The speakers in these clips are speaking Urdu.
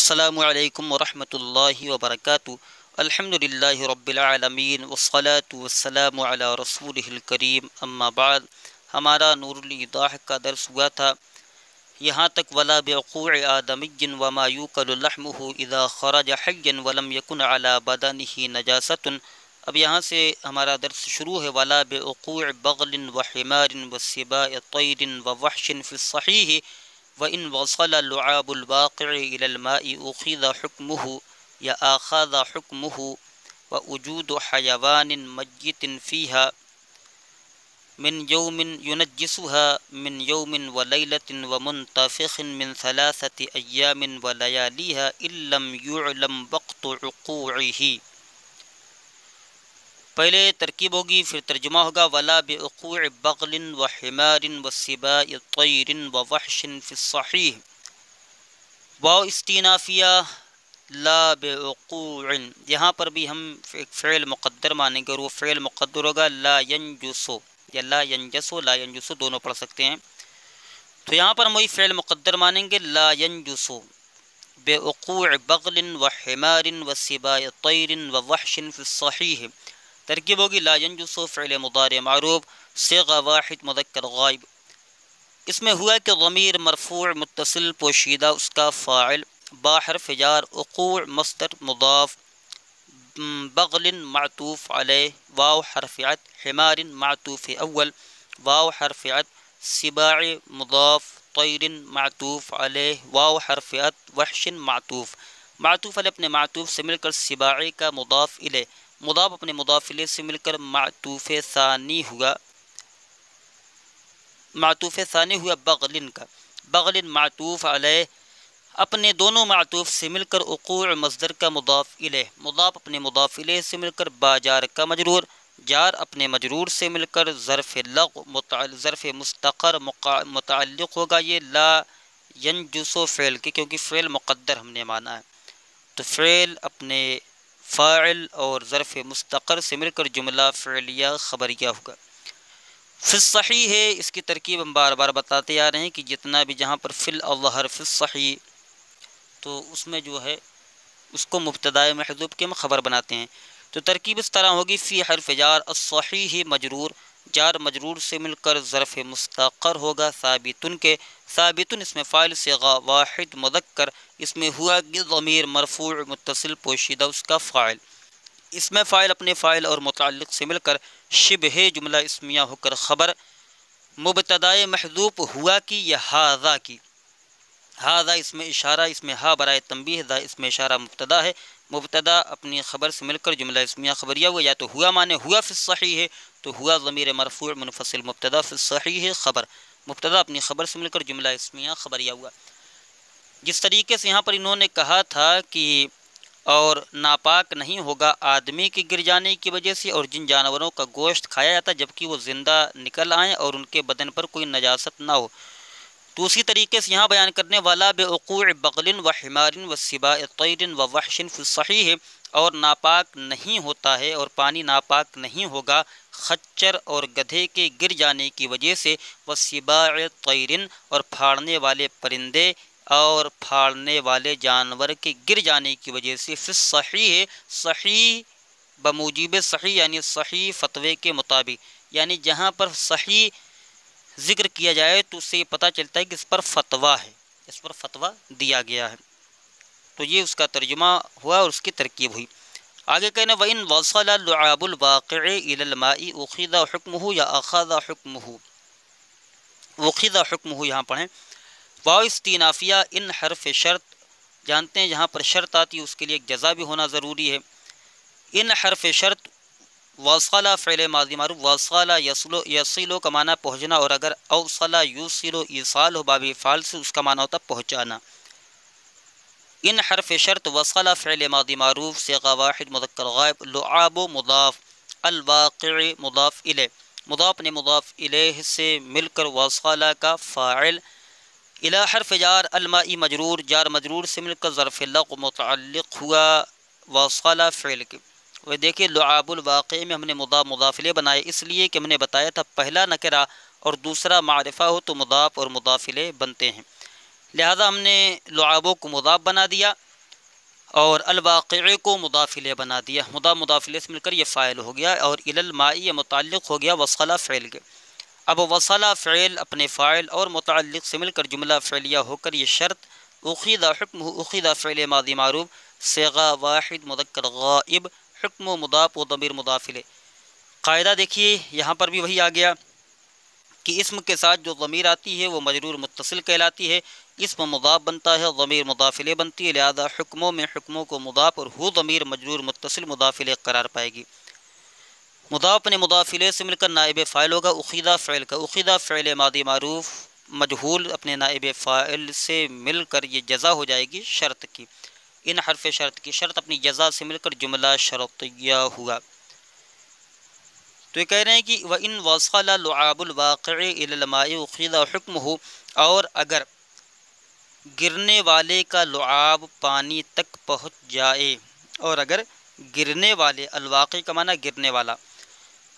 السلام علیکم ورحمۃ اللہ وبرکاتہ۔ الحمدللہ رب العالمین والصلاة والسلام علی رسولہ الکریم، اما بعد۔ ہمارا نور الایضاح کا درس ہوا تھا یہاں تک ولا بعقوع آدمی وما یوکل لحمہ اذا خرج حیا ولم یکن علی بدنہ نجاست۔ اب یہاں سے ہمارا درس شروع ہے۔ ولا بعقوع بغل وحمار وسباء طیر ووحش فی الصحیح وَإِن وصل لعاب الواقع إلى الماء أخذ حكمه یا آخذ حكمه ووجود حیوان میت فيها من يوم ينجسها من يوم وليلة ومنتفخ من 3 أيام ولياليها إن لم يعلم وقت عقوعه۔ پہلے ترکیب ہوگی پھر ترجمہ ہوگا۔ ولا بعقوع بغل وحمار وسباء طیر ووحش فی الصحیح۔ واو استینافیہ لا بعقوع، یہاں پر بھی ہم ایک فعل مقدر مانیں گے اور وہ فعل مقدر ہوگا لا ینجسو یا لا ینجسو، لا ینجسو دونوں پڑھ سکتے ہیں۔ تو یہاں پر ہم وہی فعل مقدر مانیں گے لا ینجسو بعقوع بغل وحمار وسباء طیر ووحش فی الصحیح۔ ترکیب ہوگی لا ینجسو فعل مضارع معروف صیغہ واحد مذکر غائب۔ اس میں ہوا کہ ضمیر مرفوع متصل پوشیدہ اس کا فاعل، با حرف جار، عقوع مصدر مضاف، بغل معطوف علیہ، واو حرف عطف، حمار معطوف اول، واو حرف عطف، سباع مضاف، طیر معطوف علیہ، واو حرف عطف، وحش معطوف علیہ اپنے معطوف سے مل کر سباع کا مضاف الیہ، مضاف اپنے مضاف الیہ سے مل کر معطوف ثانی ہوا بغل کا، بغل معطوف علیہ اپنے دونوں معطوف سے مل کر عقوع مصدر کا مضاف الیہ، مضاف اپنے مضاف الیہ سے مل کر با جار کا مجرور، جار اپنے مجرور سے مل کر ظرف لغو ظرف مستقر متعلق ہوگا یہ لا ینجسو فعل کے، کیونکہ فعل مقدر ہم نے مانا ہے تو فعل اپنے فاعل اور ظرف مستقر سے مل کر جملہ فعلیہ خبریہ ہوگا۔ فی الصحیح ہے، اس کی ترکیب ہم بار بار بتاتے آ رہے ہیں کہ جتنا بھی جہاں پر فی الظاہر فی الصحیح تو اس میں جو ہے اس کو مبتدائے محذوف کے ہم خبر بناتے ہیں۔ تو ترکیب اس طرح ہوگی فی حرف جار الصحیح مجرور، جار مجرور سے مل کر ظرف مستقر ہوگا ثابتن کے، ثابتن اس میں فاعل صیغہ واحد مذکر، اس میں ہوا کہ ضمیر مرفوع متصل پوشیدہ اس کا فاعل، اس میں فاعل اپنے فاعل اور متعلق سے مل کر شبہ جملہ اسمیہ ہو کر خبر، مبتدائے محذوف ہوا کی یا ہاذا کی، ہاذا اس میں اشارہ، اس میں ہا برائے تنبیہ، ذا اس میں اشارہ مبتدا ہے، مبتدا اپنی خبر سے مل کر جملہ اسمیہ خبریہ ہوا، یا تو ہوا مانے ہوا فی الصحیح ہے تو ہوا ضمیر مرفوع منفصل مبتدا فی الصحیح خبر، مبتدا اپنی خبر سے مل کر جملہ اسمیہ خبریہ ہوا۔ جس طریقے سے یہاں پر انہوں نے کہا تھا کہ اور ناپاک نہیں ہوگا آدمی کے گر جانے کی وجہ سے اور جن جانوروں کا گوشت کھایا جاتا جبکہ وہ زندہ نکل آئیں اور ان کے بدن پر کوئی نجاست نہ ہو، تو اسی طریقے سے یہاں بیان کرنے والا بعقوع بغل وحمار وسباء طیر ووحش فی الصحیح، اور ناپاک نہیں ہوتا ہے اور پانی ناپاک نہیں ہوگا خچر اور گدھے کے گر جانے کی وجہ سے، وسباء طیر اور پھاڑنے والے پرندے اور پھاڑنے والے جانور کے گر جانے کی وجہ سے، فی الصحیح صحیح بموجب صحیح یعنی صحیح فتوے کے مطابق، یعنی جہاں پر صحیح ذکر کیا جائے تو اس سے یہ پتہ چلتا ہے کہ اس پر فتویٰ ہے، اس پر فتویٰ دیا گیا ہے۔ تو یہ اس کا ترجمہ ہوا اور اس کی ترکیب ہوئی۔ آگے کہنا وَإِن وَصَلَ لُعَابُ الْوَاقِعِ إِلَى الْمَاءِ أُخِذَ حُكْمُهُ یا أَخَذَ حُكْمُهُ، أُخِذَ حُكْمُهُ یہاں پڑھیں۔ واو استینافیہ ان حرف شرط، جانتے ہیں جہاں پر شرط آتی ہے اس کے لیے ایک جزا بھی ہونا ضروری ہے۔ ان حرف شرط، وصل فعل ماضی معروف، وصل یصل کا معنی پہنچنا، اور اگر اوصل یوصل ایصال ہو باب فعل سے اس کا معنی ہوتا پہنچانا۔ ان حرف شرط وصل فعل ماضی معروف صیغہ واحد مذکر غائب، لعاب مضاف، الواقع مضاف الیہ، مضاف نے مضاف الیہ سے مل کر وصل کا فاعل، الی حرف جار المائی مجرور، جار مجرور سے مل کر ظرف لغو متعلق ہوا وصل فعل کے۔ وہ دیکھیں لعاب الواقع میں ہم نے مضاف الیہ بنائے اس لیے کہ ہم نے بتایا تھا پہلا نکرہ اور دوسرا معرفہ ہو تو مضاف اور مضاف الیہ بنتے ہیں، لہذا ہم نے لعابوں کو مضاف بنا دیا اور الواقع کو مضاف الیہ بنا دیا، مضاف الیہ سے مل کر یہ فاعل ہو گیا، اور الی الماء یہ متعلق ہو گیا وصلہ فعل کے۔ اب وصلہ فعل اپنے فاعل اور متعلق سے مل کر جملہ فعلیہ ہو کر یہ شرط اخذ حکمہ، اخذ فعل ماضی معروف صیغہ واحد مذکر غائب، حکم و مضاف و ضمیر مضاف الیہ۔ قاعدہ دیکھیے یہاں پر بھی وہی آ گیا کہ اسم کے ساتھ جو ضمیر آتی ہے وہ مجرور متصل کہلاتی ہے، اسم مضاف بنتا ہے، ضمیر مضاف الیہ بنتی ہے، لہذا حکموں میں حکموں کو مضاف اور ہو ضمیر مجرور متصل مضاف الیہ قرار پائے گی۔ مضاف اپنے مضاف الیہ سے مل کر نائب فاعل ہوگا، اخذہ فعل کا، اخذہ فعل ماضی معروف مجہول اپنے نائب فاعل سے مل کر یہ جزا ہو جائے گی شرط کی، ان حرف شرط کی، شرط اپنی جزا سے مل کر جملہ شرطیہ ہوا۔ تو یہ کہہ رہے ہیں کہ وَإِنْ وَصَلَ لُعَابُ الْوَاقِعِ إِلَى الْمَاءِ أُخِذَ حُكْمُهُ، اور اگر گرنے والے کا لعاب پانی تک پہنچ جائے، اور اگر گرنے والے، الواقع کا معنی گرنے والا،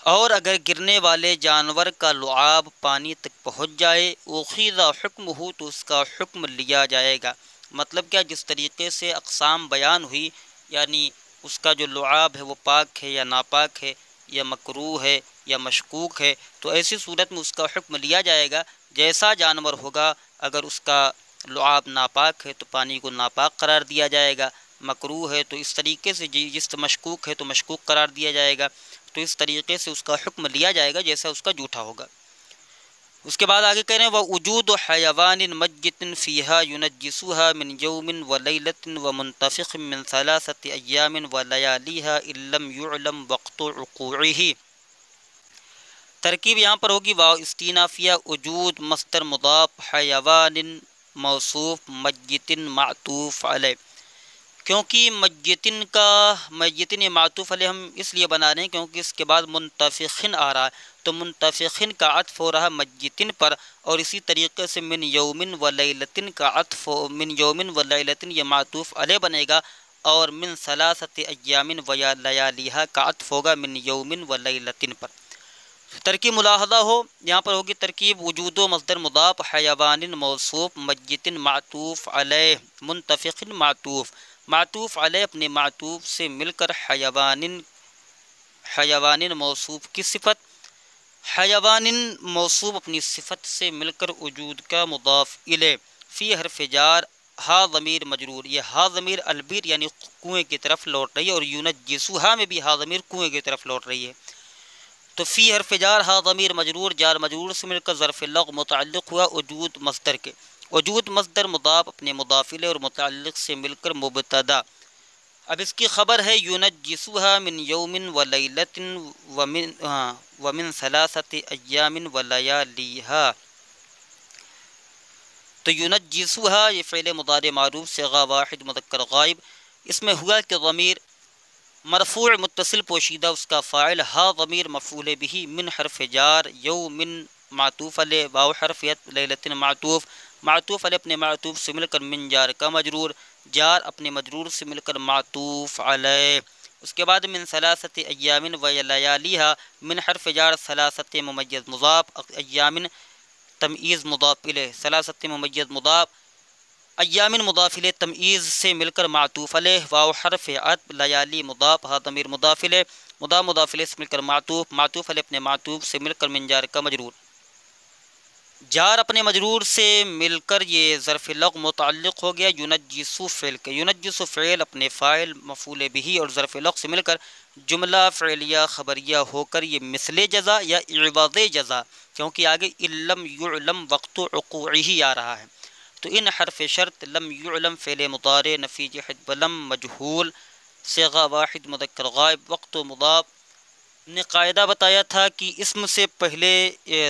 اور اگر گرنے والے جانور کا لعاب پانی تک پہنچ جائے، اُخِذَ حُكْمُهُ تو اس کا حکم لیا جائے گا۔ مطلب کیا، جس طریقے سے اقسام بیان ہوئی، یعنی اس کا جو لعاب ہے وہ پاک ہے یا ناپاک ہے، یا مکروہ ہے یا مشکوک ہے، تو ایسی صورت میں اس کا حکم لیا جائے گا۔ جیسا جانور ہوگا، اگر اس کا لعاب ناپاک ہے تو پانی کو ناپاک قرار دیا جائے گا، مکروہ ہے تو اس طریقے سے، جس مشکوک ہے تو مشکوک قرار دیا جائے گا، تو اس طریقے سے اس کا حکم لیا جائے گا جیسا اس کا جھوٹا ہوگا۔ اس کے بعد آگے کہہ رہے ہیں وَوُجُودُ حَيَوَانٍ مَيِّتٍ فِيهَا يُنَجِّسُهَا مِنْ يَوْمٍ وَلَيْلَةٍ وَمُنْتَفِخٍ مِنْ 3 أَيَّامٍ وَلَيَالِيهَا إِن لَّمْ يُعْلَمْ وَقْتُ وقوعه۔ ترکیب یہاں پر ہوگی واو استینافیہ، وجود مصدر مضاف، حیوان موصوف، میتن معطوف علیہ۔ کیونکہ میتن معطوف علیہ ہم اس لیے بنا رہے ہیں کیونکہ اس کے بعد منتفخن آ رہا ہے، تو منتفخن کا عطف ہو رہا میتن پر، اور اسی طریقے سے من یومن و لیلتن کا عطف من یومن و لیلتن یہ معطوف علیہ بنے گا، اور من 3 ایام و لیالیہا کا عطف ہوگا من یومن و لیلتن پر۔ ترکیب ملاحظہ ہو یہاں پر ہوگی ترکیب وجود و مصدر مضاف، حیوان موصوف، میتن معطوف علیہ، منتفخ معطوف، معطوف علیہ اپنے معطوف سے مل کر حیوان موصوف کی صفت، حیوان موصوف اپنی صفت سے مل کر وجود کا مضاف الیہ، فی حرف جار، ہا ضمیر مجرور، یہ ہا ضمیر البیر یعنی کنویں کی طرف لوٹ رہی ہے، اور یونجسوہا میں بھی ہا ضمیر کنویں کی طرف لوٹ رہی ہے۔ تو فی حرف جار ہا ضمیر مجرور، جار مجرور سے مل کر ظرف لغو متعلق ہوا وجود مصدر کے، وجود مصدر مضاف اپنے مضاف الیہ اور متعلق سے مل کر مبتدا۔ اب اس کی خبر ہے یونجسوہا من یوم و لیلۃ ومن 3 ایام و لیالیہا۔ تو یونجسوہا یہ فعل مضارع معروف صیغہ واحد مذکر غائب، اس میں ہوا کہ ضمیر مرفوع متصل پوشیدہ اس کا فاعل، ہا ضمیر مفعول بھی، من حرف جار، یوم معطوف علیہ، واو حرف عطف، لیلۃ معطوف، معطوف علیہ اپنے معطوف سے مل کر من جار کا مجرور، جار اپنے مجرور سے مل کر معطوف علیہ۔ اس کے بعد من 3 ایام و لیالیہا، من حرف جار 3 ممیز مضاف، ایام تمییز مضاف الیہ، 3 ممیز مضاف، ایام مضاف الیہ تمییز سے مل کر معطوف علیہ، واو حرف عطف، لیالی مضاف، ہا ضمیر مضاف الیہ، مضاف الیہ سے مل کر معطوف، معطوف علیہ اپنے معطوف سے مل کر من جار کا مجرور، جار اپنے مجرور سے مل کر یہ ظرف لغو متعلق ہو گیا یونجسو فعل کے، یونجسو فعل اپنے فاعل مفعول بھی اور ظرف لغو سے مل کر جملہ فعلیہ خبریہ ہو کر یہ مثل جزا یا عوض جزا، کیونکہ آگے ان لم یعلم وقت وقوعہ آ رہا ہے، تو ان حرف شرط لم یعلم فعل مضارع نفی جہد بلم مجہول صیغہ واحد مذکر غائب، وقت و مضاف نے قاعدہ بتایا تھا کہ اسم سے پہلے،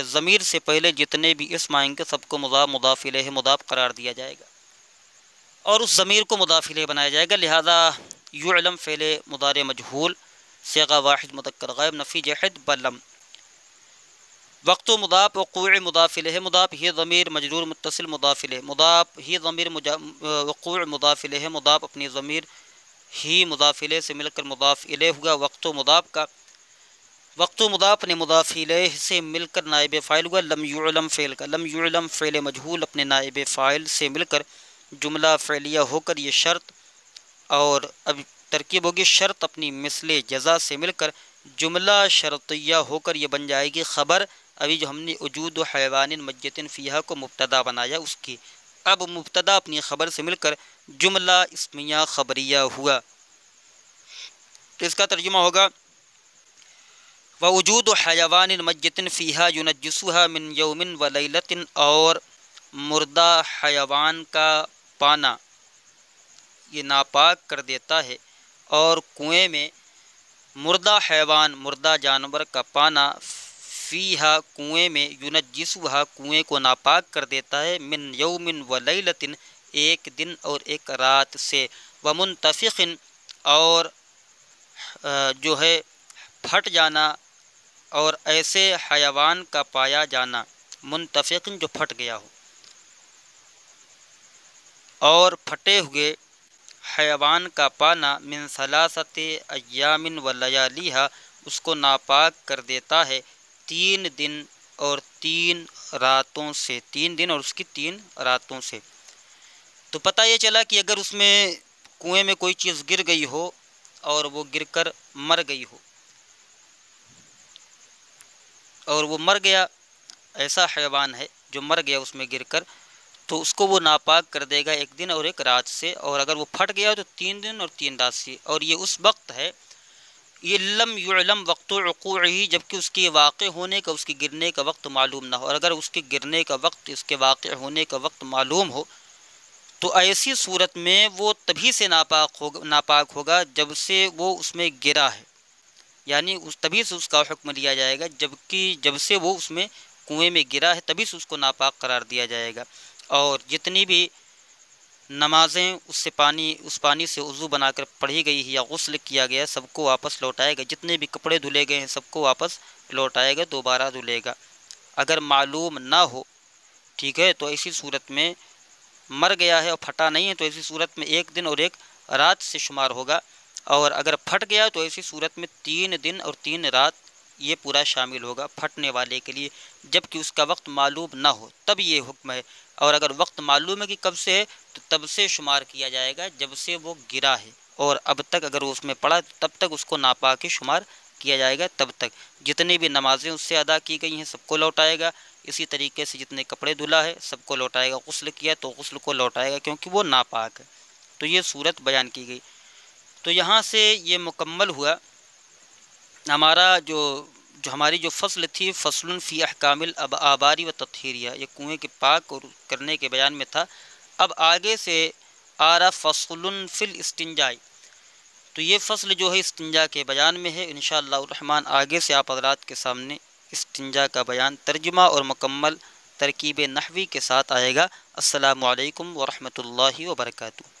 ضمیر سے پہلے جتنے بھی اسم آئیں گے سب کو مضاف، مضاف الیہ مضاف قرار دیا جائے گا، اور اس ضمیر کو مضاف الیہ بنایا جائے گا، لہذا یعلم فعل مضارع مجہول صیغہ واحد مذکر غائب نفی جہد بلم، وقت و مضاف، وقوع مضاف الیہ مضاف، ہی ضمیر مجرور متصل مضاف الیہ مضاف، ہی ضمیر وقوع مضاف الیہ مضاف اپنی ضمیر ہی مضاف الیہ سے مل کر مضاف الیہ ہوا، وقت و مضاف کا، وقت و مضاف نے مضاف الیہ سے مل کر نائب فاعل ہوا، لم یعلم فعل کا، لم یعلم فعل مجہول اپنے نائب فاعل سے مل کر جملہ فعلیہ ہو کر یہ شرط اور اب ترکیب ہوگی شرط اپنی مثل جزا سے مل کر جملہ شرطیہ ہو کر یہ بن جائے گی خبر. ابھی جو ہم نے وجود حیوان میت فیہا کو مبتدا بنایا اس کی، اب مبتدا اپنی خبر سے مل کر جملہ اسمیہ خبریہ ہوا. تو اس کا ترجمہ ہوگا ووجود حیوان میت فیہا ینجسھا من یوم ولیلۃ، اور مردہ حیوان کا پانا یہ ناپاک کر دیتا ہے، اور کنویں میں مردہ حیوان مردہ جانور کا پانا فیہا کنویں میں ینجسھا کنویں کو ناپاک کر دیتا ہے، من یوم ولیلۃ ایک دن اور ایک رات سے، ومنتفخ اور جو ہے پھٹ جانا، اور ایسے حیوان کا پایا جانا، منتفق جو پھٹ گیا ہو، اور پھٹے ہوئے حیوان کا پانا من ثلاثۃ ایام ولیالیھا اس کو ناپاک کر دیتا ہے 3 دن اور 3 راتوں سے، 3 دن اور اس کی 3 راتوں سے. تو پتہ یہ چلا کہ اگر اس میں کنویں میں کوئی چیز گر گئی ہو اور وہ گر کر مر گئی ہو، اور وہ مر گیا، ایسا حیوان ہے جو مر گیا اس میں گر کر، تو اس کو وہ ناپاک کر دے گا 1 دن اور 1 رات سے، اور اگر وہ پھٹ گیا تو 3 دن اور 3 رات سے. اور یہ اس وقت ہے یہ لم یعلم وقت وقوعہ، جبکہ اس کے واقع ہونے کا، اس کے گرنے کا وقت معلوم نہ ہو. اور اگر اس کے گرنے کا وقت، اس کے واقع ہونے کا وقت معلوم ہو تو ایسی صورت میں وہ تبھی سے ناپاک ہوگا جب سے وہ اس میں گرا ہے، یعنی تبھی سے اس کا حکم لیا جائے گا، جب سے وہ اس میں کنویں میں گرا ہے تبھی سے اس کو ناپاک قرار دیا جائے گا. اور جتنی بھی نمازیں اس پانی سے وضو بنا کر پڑھی گئی ہے یا غسل کیا گیا، سب کو واپس لوٹائے گا. جتنے بھی کپڑے دھلے گئے ہیں سب کو واپس لوٹائے گا، دوبارہ دھلے گا. اگر معلوم نہ ہو، ٹھیک ہے، تو ایسی صورت میں مر گیا ہے اور پھٹا نہیں ہے تو ایسی صورت میں 1 دن اور 1 رات سے شمار ہوگا. اور اگر پھٹ گیا تو ایسی صورت میں 3 دن اور 3 رات یہ پورا شامل ہوگا پھٹنے والے کے لیے، جبکہ اس کا وقت معلوم نہ ہو تب یہ حکم ہے. اور اگر وقت معلوم ہے کہ کب سے ہے تو تب سے شمار کیا جائے گا جب سے وہ گرا ہے، اور اب تک اگر وہ اس میں پڑا تب تک اس کو ناپاک ہی شمار کیا جائے گا. تب تک جتنی بھی نمازیں اس سے ادا کی گئی ہیں سب کو لوٹائے گا. اسی طریقے سے جتنے کپڑے دھلا ہے سب کو لوٹائے گا، غسل کیا تو غسل کو لوٹائے گا کیونکہ وہ ناپاک ہے. تو یہ صورت بیان کی گئی. تو یہاں سے یہ مکمل ہوا ہمارا ہماری جو فصل تھی، فصل فی احکام الآباری و تطہیریہ، یہ کنویں کے پاک اور کرنے کے بیان میں تھا. اب آگے سے آ رہا فصل فی الاستنجاء، تو یہ فصل جو ہے استنجا کے بیان میں ہے. انشاءاللہ الرحمن آگے سے آپ حضرات کے سامنے استنجا کا بیان ترجمہ اور مکمل ترکیب نحوی کے ساتھ آئے گا. السلام علیکم ورحمۃ اللہ وبرکاتہ.